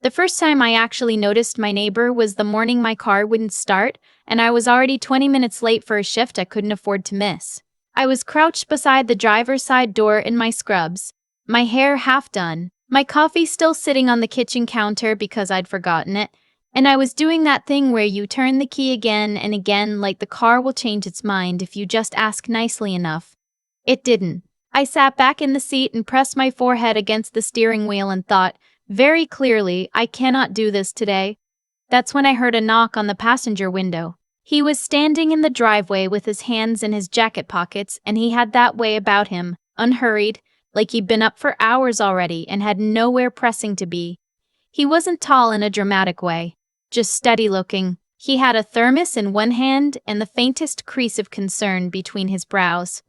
The first time I actually noticed my neighbor was the morning my car wouldn't start, and I was already 20 minutes late for a shift I couldn't afford to miss. I was crouched beside the driver's side door in my scrubs, my hair half done, my coffee still sitting on the kitchen counter because I'd forgotten it, and I was doing that thing where you turn the key again and again like the car will change its mind if you just ask nicely enough. It didn't. I sat back in the seat and pressed my forehead against the steering wheel and thought, very clearly, I cannot do this today. That's when I heard a knock on the passenger window. He was standing in the driveway with his hands in his jacket pockets, and he had that way about him, unhurried, like he'd been up for hours already and had nowhere pressing to be. He wasn't tall in a dramatic way, just steady-looking. He had a thermos in one hand and the faintest crease of concern between his brows.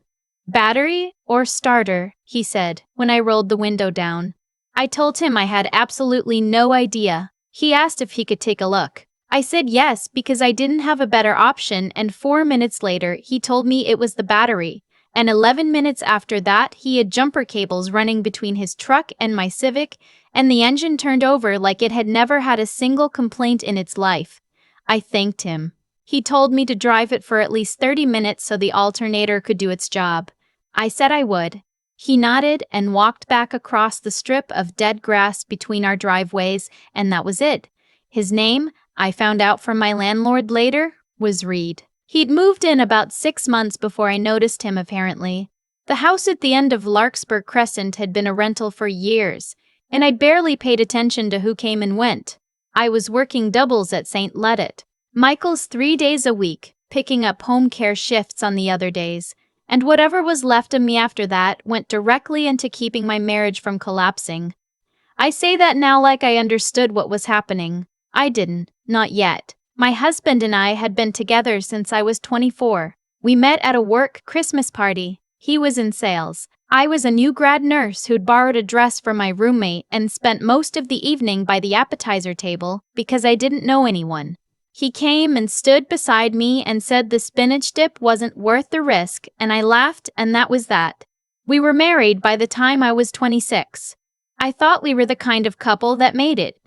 "Battery or starter?" he said, when I rolled the window down. I told him I had absolutely no idea. He asked if he could take a look. I said yes because I didn't have a better option, and 4 minutes later he told me it was the battery, and 11 minutes after that he had jumper cables running between his truck and my Civic, and the engine turned over like it had never had a single complaint in its life. I thanked him. He told me to drive it for at least 30 minutes so the alternator could do its job. I said I would. He nodded and walked back across the strip of dead grass between our driveways, and that was it. His name, I found out from my landlord later, was Reed. He'd moved in about 6 months before I noticed him, apparently. The house at the end of Larkspur Crescent had been a rental for years, and I barely paid attention to who came and went. I was working doubles at St. Ledet. Michael's 3 days a week, picking up home care shifts on the other days, and whatever was left of me after that went directly into keeping my marriage from collapsing. I say that now like I understood what was happening. I didn't, not yet. My husband and I had been together since I was 24. We met at a work Christmas party. He was in sales. I was a new grad nurse who'd borrowed a dress from my roommate and spent most of the evening by the appetizer table because I didn't know anyone. He came and stood beside me and said the spinach dip wasn't worth the risk, and I laughed, and that was that. We were married by the time I was 26. I thought we were the kind of couple that made it.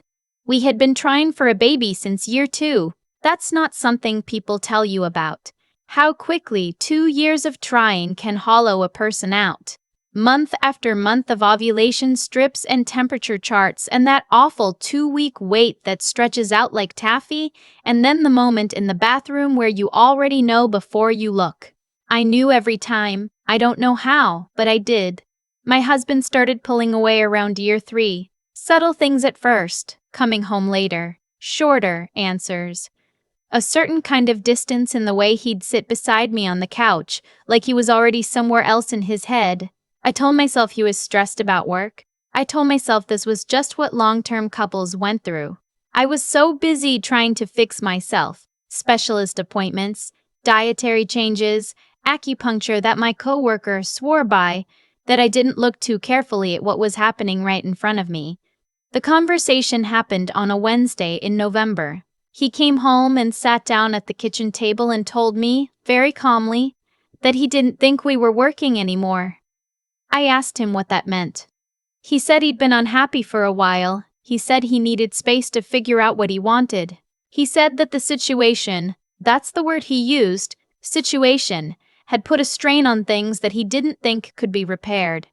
We had been trying for a baby since year 2. That's not something people tell you about. How quickly 2 years of trying can hollow a person out. Month after month of ovulation strips and temperature charts, and that awful 2-week wait that stretches out like taffy, and then the moment in the bathroom where you already know before you look. I knew every time. I don't know how, but I did. My husband started pulling away around year 3. Subtle things at first, coming home later. Shorter answers. A certain kind of distance in the way he'd sit beside me on the couch, like he was already somewhere else in his head. I told myself he was stressed about work. I told myself this was just what long-term couples went through. I was so busy trying to fix myself. Specialist appointments, dietary changes, acupuncture that my coworker swore by, that I didn't look too carefully at what was happening right in front of me. The conversation happened on a Wednesday in November. He came home and sat down at the kitchen table and told me, very calmly, that he didn't think we were working anymore. I asked him what that meant. He said he'd been unhappy for a while. He said he needed space to figure out what he wanted. He said that the situation, that's the word he used, situation, had put a strain on things that he didn't think could be repaired.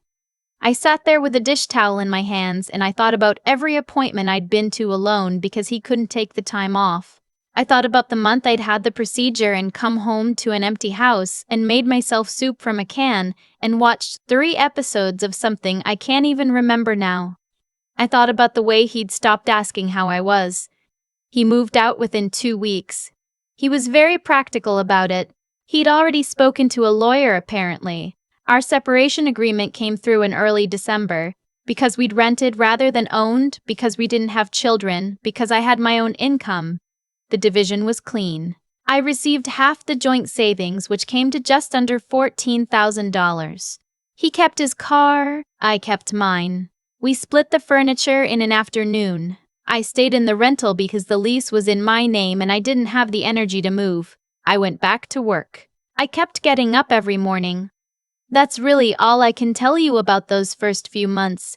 I sat there with a dish towel in my hands, and I thought about every appointment I'd been to alone because he couldn't take the time off. I thought about the month I'd had the procedure and come home to an empty house and made myself soup from a can and watched 3 episodes of something I can't even remember now. I thought about the way he'd stopped asking how I was. He moved out within 2 weeks. He was very practical about it. He'd already spoken to a lawyer, apparently. Our separation agreement came through in early December. Because we'd rented rather than owned, because we didn't have children, because I had my own income. The division was clean. I received half the joint savings, which came to just under $14,000. He kept his car, I kept mine. We split the furniture in an afternoon. I stayed in the rental because the lease was in my name and I didn't have the energy to move. I went back to work. I kept getting up every morning. That's really all I can tell you about those first few months.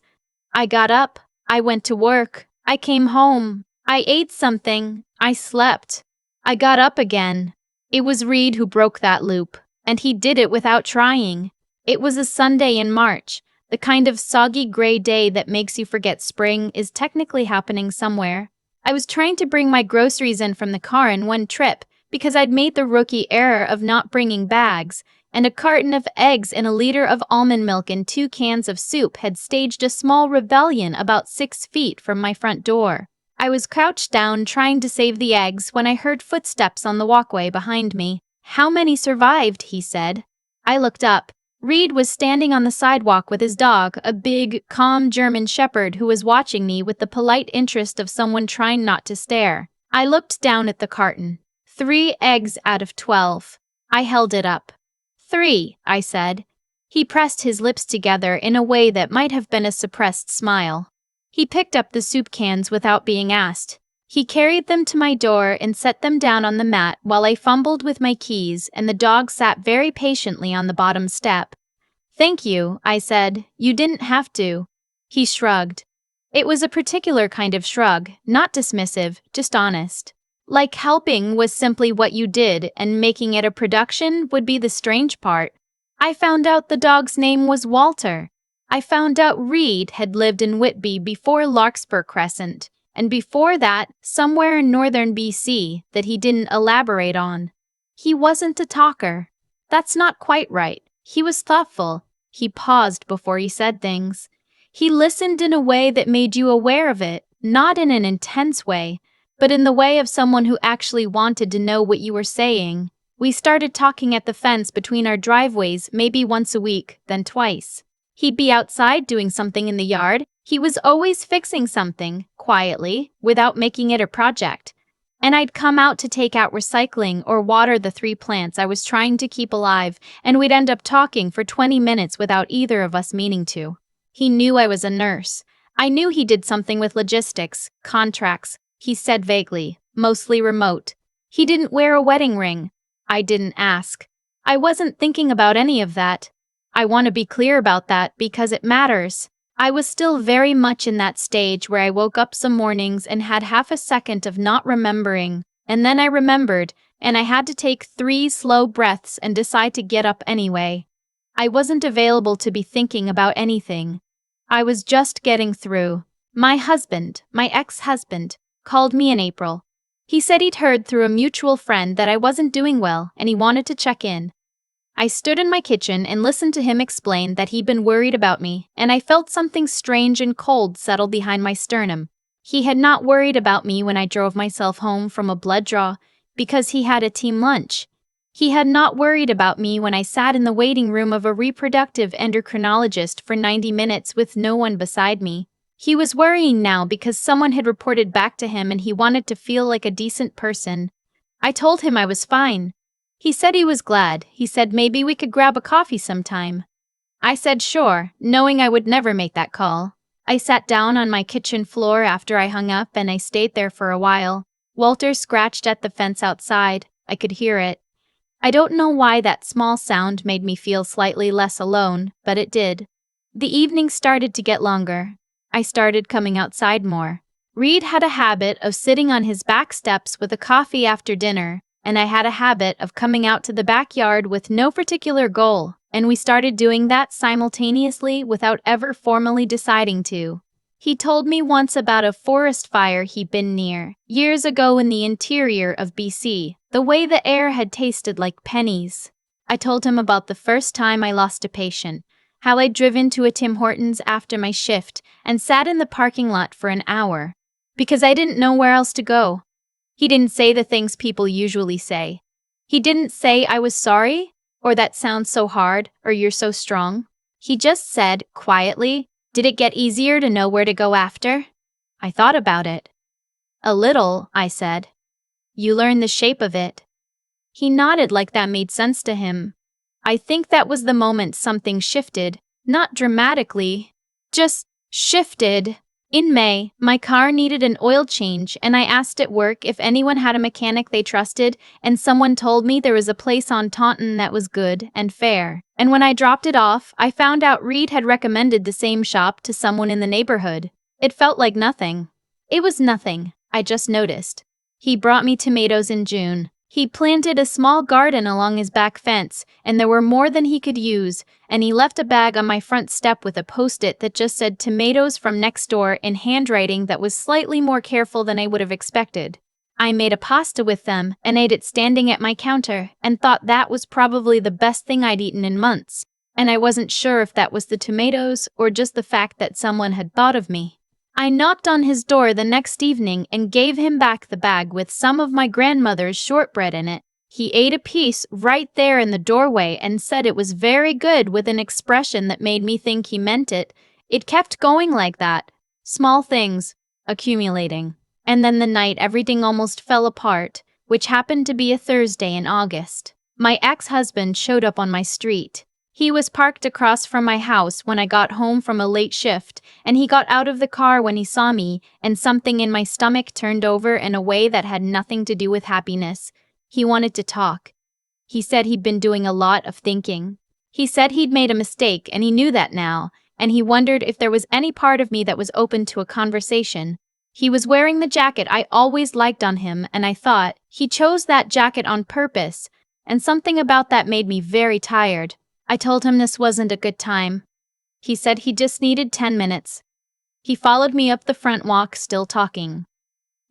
I got up, I went to work, I came home. I ate something. I slept. I got up again. It was Reed who broke that loop, and he did it without trying. It was a Sunday in March, the kind of soggy gray day that makes you forget spring is technically happening somewhere. I was trying to bring my groceries in from the car in one trip because I'd made the rookie error of not bringing bags, and a carton of eggs and a liter of almond milk and 2 cans of soup had staged a small rebellion about 6 feet from my front door. I was crouched down trying to save the eggs when I heard footsteps on the walkway behind me. "How many survived?" he said. I looked up. Reed was standing on the sidewalk with his dog, a big, calm German shepherd who was watching me with the polite interest of someone trying not to stare. I looked down at the carton. 3 eggs out of 12. I held it up. 3, I said. He pressed his lips together in a way that might have been a suppressed smile. He picked up the soup cans without being asked. He carried them to my door and set them down on the mat while I fumbled with my keys, and the dog sat very patiently on the bottom step. "Thank you," I said. "You didn't have to." He shrugged. It was a particular kind of shrug, not dismissive, just honest. Like helping was simply what you did, and making it a production would be the strange part. I found out the dog's name was Walter. I found out Reed had lived in Whitby before Larkspur Crescent, and before that, somewhere in northern BC that he didn't elaborate on. He wasn't a talker. That's not quite right. He was thoughtful. He paused before he said things. He listened in a way that made you aware of it, not in an intense way, but in the way of someone who actually wanted to know what you were saying. We started talking at the fence between our driveways maybe once a week, then twice. He'd be outside doing something in the yard. He was always fixing something, quietly, without making it a project. And I'd come out to take out recycling or water the 3 plants I was trying to keep alive, and we'd end up talking for 20 minutes without either of us meaning to. He knew I was a nurse. I knew he did something with logistics, contracts, he said vaguely, mostly remote. He didn't wear a wedding ring. I didn't ask. I wasn't thinking about any of that. I want to be clear about that because it matters. I was still very much in that stage where I woke up some mornings and had half a second of not remembering, and then I remembered, and I had to take 3 slow breaths and decide to get up anyway. I wasn't available to be thinking about anything. I was just getting through. My husband, my ex-husband, called me in April. He said he'd heard through a mutual friend that I wasn't doing well and he wanted to check in. I stood in my kitchen and listened to him explain that he'd been worried about me, and I felt something strange and cold settle behind my sternum. He had not worried about me when I drove myself home from a blood draw because he had a team lunch. He had not worried about me when I sat in the waiting room of a reproductive endocrinologist for 90 minutes with no one beside me. He was worrying now because someone had reported back to him and he wanted to feel like a decent person. I told him I was fine. He said he was glad. He said maybe we could grab a coffee sometime. I said sure, knowing I would never make that call. I sat down on my kitchen floor after I hung up and I stayed there for a while. Walter scratched at the fence outside. I could hear it. I don't know why that small sound made me feel slightly less alone, but it did. The evening started to get longer. I started coming outside more. Reed had a habit of sitting on his back steps with a coffee after dinner, and I had a habit of coming out to the backyard with no particular goal, and we started doing that simultaneously without ever formally deciding to. He told me once about a forest fire he'd been near, years ago in the interior of BC, the way the air had tasted like pennies. I told him about the first time I lost a patient, how I'd driven to a Tim Hortons after my shift and sat in the parking lot for an hour, because I didn't know where else to go. He didn't say the things people usually say. He didn't say I was sorry, or that sounds so hard, or you're so strong. He just said, quietly, did it get easier to know where to go after? I thought about it. A little, I said. You learn the shape of it. He nodded like that made sense to him. I think that was the moment something shifted, not dramatically, just shifted. In May, my car needed an oil change and I asked at work if anyone had a mechanic they trusted, and someone told me there was a place on Taunton that was good and fair. And when I dropped it off, I found out Reed had recommended the same shop to someone in the neighborhood. It felt like nothing. It was nothing, I just noticed. He brought me tomatoes in June. He planted a small garden along his back fence, and there were more than he could use, and he left a bag on my front step with a post-it that just said tomatoes from next door in handwriting that was slightly more careful than I would have expected. I made a pasta with them and ate it standing at my counter and thought that was probably the best thing I'd eaten in months, and I wasn't sure if that was the tomatoes or just the fact that someone had thought of me. I knocked on his door the next evening and gave him back the bag with some of my grandmother's shortbread in it. He ate a piece right there in the doorway and said it was very good with an expression that made me think he meant it. It kept going like that. Small things, accumulating. And then the night everything almost fell apart, which happened to be a Thursday in August. My ex-husband showed up on my street. He was parked across from my house when I got home from a late shift, and he got out of the car when he saw me, and something in my stomach turned over in a way that had nothing to do with happiness. He wanted to talk. He said he'd been doing a lot of thinking. He said he'd made a mistake, and he knew that now, and he wondered if there was any part of me that was open to a conversation. He was wearing the jacket I always liked on him, and I thought, he chose that jacket on purpose, and something about that made me very tired. I told him this wasn't a good time. He said he just needed 10 minutes. He followed me up the front walk, still talking.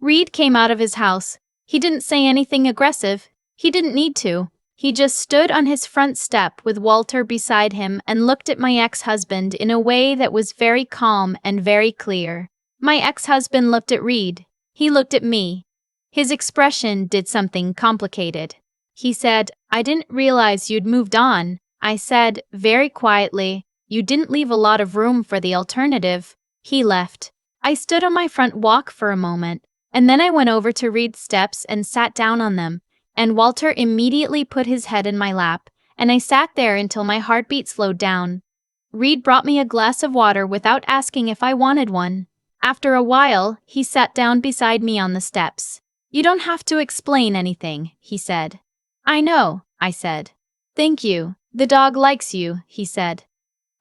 Reed came out of his house. He didn't say anything aggressive. He didn't need to. He just stood on his front step with Walter beside him and looked at my ex-husband in a way that was very calm and very clear. My ex-husband looked at Reed. He looked at me. His expression did something complicated. He said, "I didn't realize you'd moved on." I said, very quietly, "You didn't leave a lot of room for the alternative." He left. I stood on my front walk for a moment, and then I went over to Reed's steps and sat down on them, and Walter immediately put his head in my lap, and I sat there until my heartbeat slowed down. Reed brought me a glass of water without asking if I wanted one. After a while, he sat down beside me on the steps. "You don't have to explain anything," he said. "I know," I said. "Thank you. The dog likes you," he said.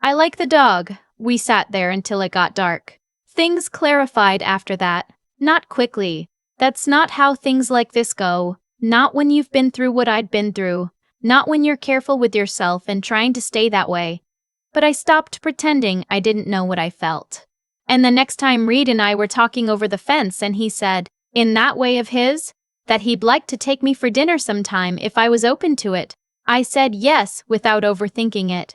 "I like the dog." We sat there until it got dark. Things clarified after that. Not quickly. That's not how things like this go. Not when you've been through what I'd been through. Not when you're careful with yourself and trying to stay that way. But I stopped pretending I didn't know what I felt. And the next time Reed and I were talking over the fence and he said, in that way of his, that he'd like to take me for dinner sometime if I was open to it, I said yes without overthinking it.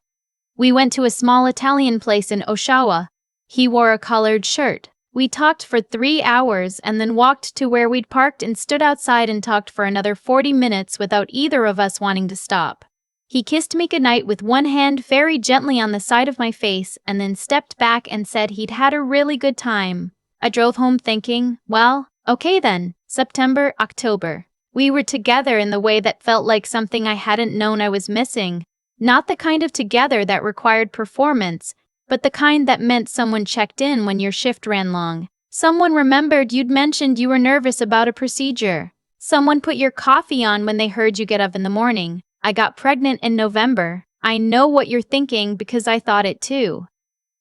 We went to a small Italian place in Oshawa. He wore a collared shirt. We talked for 3 hours and then walked to where we'd parked and stood outside and talked for another 40 minutes without either of us wanting to stop. He kissed me goodnight with one hand very gently on the side of my face and then stepped back and said he'd had a really good time. I drove home thinking, well, okay then, September, October. We were together in the way that felt like something I hadn't known I was missing. Not the kind of together that required performance, but the kind that meant someone checked in when your shift ran long. Someone remembered you'd mentioned you were nervous about a procedure. Someone put your coffee on when they heard you get up in the morning. I got pregnant in November. I know what you're thinking because I thought it too.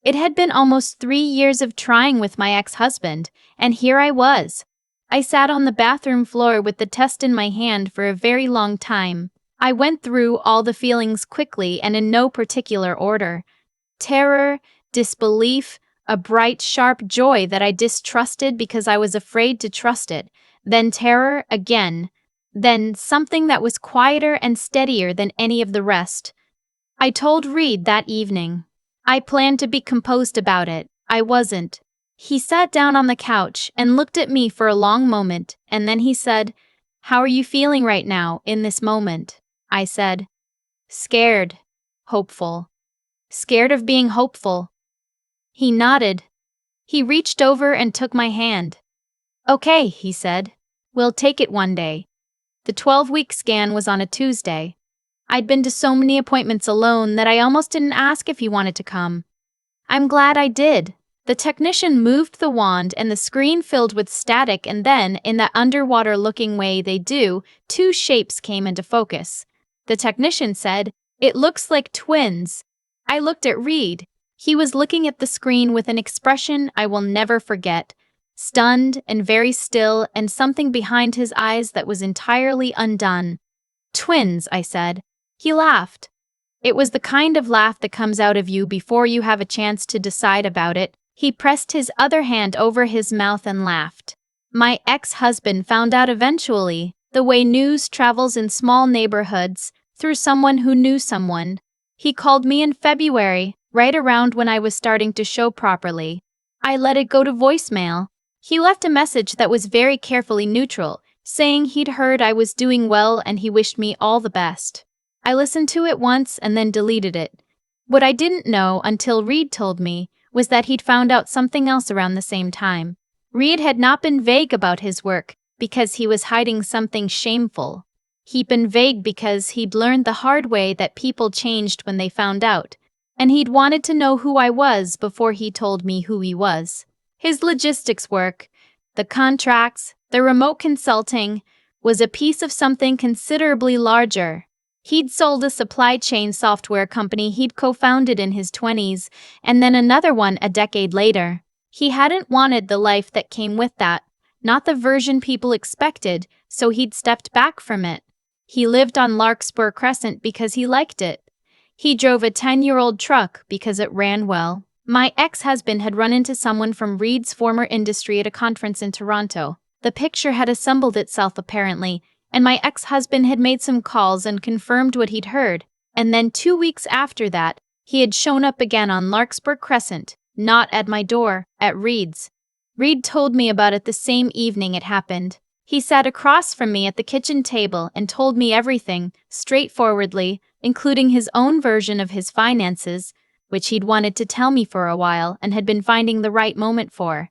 It had been almost 3 years of trying with my ex-husband, and here I was. I sat on the bathroom floor with the test in my hand for a very long time. I went through all the feelings quickly and in no particular order. Terror, disbelief, a bright, sharp joy that I distrusted because I was afraid to trust it, then terror again, then something that was quieter and steadier than any of the rest. I told Reed that evening. I planned to be composed about it. I wasn't. He sat down on the couch and looked at me for a long moment, and then he said, "How are you feeling right now, in this moment?" I said, "Scared, hopeful." "Scared of being hopeful." He nodded. He reached over and took my hand. "Okay," he said. "We'll take it one day." The 12-week scan was on a Tuesday. I'd been to so many appointments alone that I almost didn't ask if he wanted to come. I'm glad I did. The technician moved the wand and the screen filled with static, and then, in that underwater-looking way they do, 2 shapes came into focus. The technician said, "It looks like twins." I looked at Reed. He was looking at the screen with an expression I will never forget. stunned and very still, and something behind his eyes that was entirely undone. "Twins," I said. He laughed. It was the kind of laugh that comes out of you before you have a chance to decide about it. He pressed his other hand over his mouth and laughed. "My ex-husband found out eventually, the way news travels in small neighborhoods, through someone who knew someone. He called me in February, right around when I was starting to show properly. I let it go to voicemail. He left a message that was very carefully neutral, saying he'd heard I was doing well and he wished me all the best. I listened to it once and then deleted it. What I didn't know until Reed told me was that he'd found out something else around the same time. Reed had not been vague about his work because he was hiding something shameful. He'd been vague because he'd learned the hard way that people changed when they found out, and he'd wanted to know who I was before he told me who he was. His logistics work, the contracts, the remote consulting, was a piece of something considerably larger. He'd sold a supply chain software company he'd co-founded in his 20s, and then another one a decade later. He hadn't wanted the life that came with that, not the version people expected, so he'd stepped back from it. He lived on Larkspur Crescent because he liked it. He drove a 10-year-old truck because it ran well. My ex-husband had run into someone from Reed's former industry at a conference in Toronto. The picture had assembled itself apparently, and my ex-husband had made some calls and confirmed what he'd heard, and then 2 weeks after that, he had shown up again on Larkspur Crescent, not at my door, at Reed's. Reed told me about it the same evening it happened. He sat across from me at the kitchen table and told me everything, straightforwardly, including his own version of his finances, which he'd wanted to tell me for a while and had been finding the right moment for.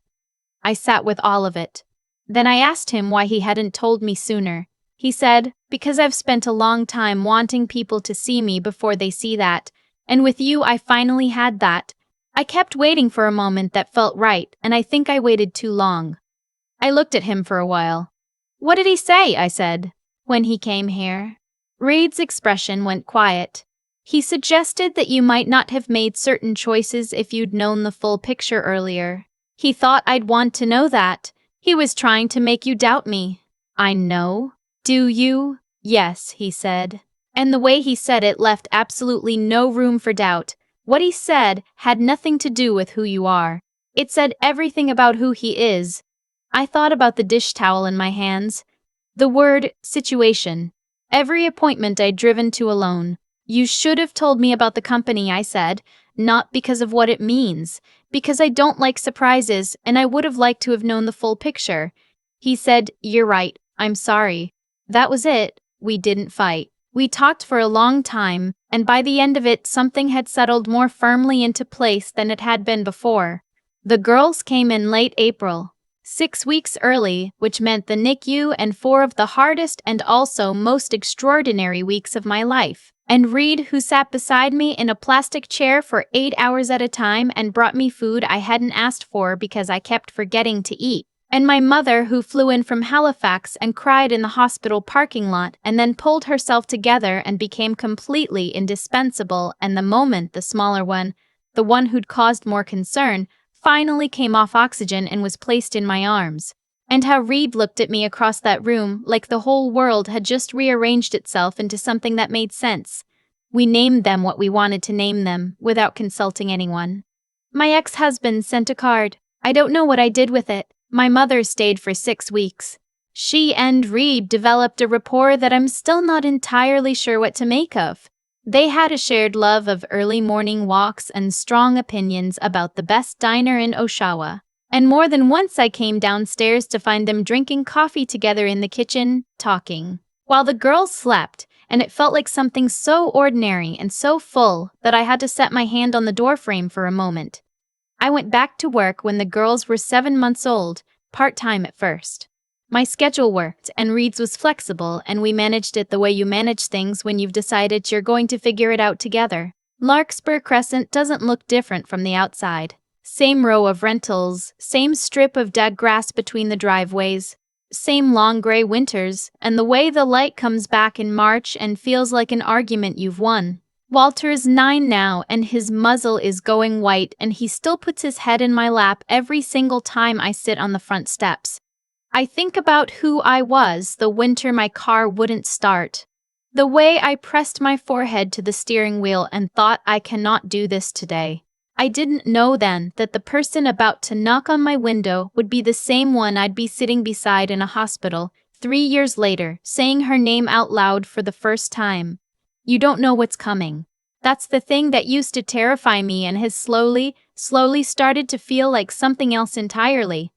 I sat with all of it. Then I asked him why he hadn't told me sooner. He said, "Because I've spent a long time wanting people to see me before they see that, and with you I finally had that. I kept waiting for a moment that felt right, and I think I waited too long." I looked at him for a while. "What did he say?" I said. "When he came here?" Reed's expression went quiet. "He suggested that you might not have made certain choices if you'd known the full picture earlier. He thought I'd want to know that. He was trying to make you doubt me." "I know. Do you?" "Yes," he said. And the way he said it left absolutely no room for doubt. What he said had nothing to do with who you are. It said everything about who he is. I thought about the dish towel in my hands. The word situation. Every appointment I'd driven to alone. "You should have told me about the company," I said, not because of what it means, because I don't like surprises, and I would have liked to have known the full picture. He said, "You're right, I'm sorry." That was it. We didn't fight. We talked for a long time, and by the end of it, something had settled more firmly into place than it had been before. The girls came in late April, 6 weeks early, which meant the NICU and 4 of the hardest and also most extraordinary weeks of my life. And Reed, who sat beside me in a plastic chair for 8 hours at a time and brought me food I hadn't asked for because I kept forgetting to eat. And my mother, who flew in from Halifax and cried in the hospital parking lot and then pulled herself together and became completely indispensable, and the moment the smaller one, the one who'd caused more concern, finally came off oxygen and was placed in my arms. And how Reed looked at me across that room like the whole world had just rearranged itself into something that made sense. We named them what we wanted to name them, without consulting anyone. My ex-husband sent a card. I don't know what I did with it. My mother stayed for 6 weeks. She and Reed developed a rapport that I'm still not entirely sure what to make of. They had a shared love of early morning walks and strong opinions about the best diner in Oshawa. And more than once I came downstairs to find them drinking coffee together in the kitchen, talking, while the girls slept, and it felt like something so ordinary and so full that I had to set my hand on the doorframe for a moment. I went back to work when the girls were 7 months old, part-time at first. My schedule worked, and Reed's was flexible, and we managed it the way you manage things when you've decided you're going to figure it out together. Larkspur Crescent doesn't look different from the outside. Same row of rentals, same strip of dead grass between the driveways, same long gray winters, and the way the light comes back in March and feels like an argument you've won. Walter is 9 now, and his muzzle is going white, and he still puts his head in my lap every single time I sit on the front steps. I think about who I was the winter my car wouldn't start. The way I pressed my forehead to the steering wheel and thought I cannot do this today. I didn't know then that the person about to knock on my window would be the same one I'd be sitting beside in a hospital 3 years later, saying her name out loud for the first time. You don't know what's coming. That's the thing that used to terrify me and has slowly started to feel like something else entirely.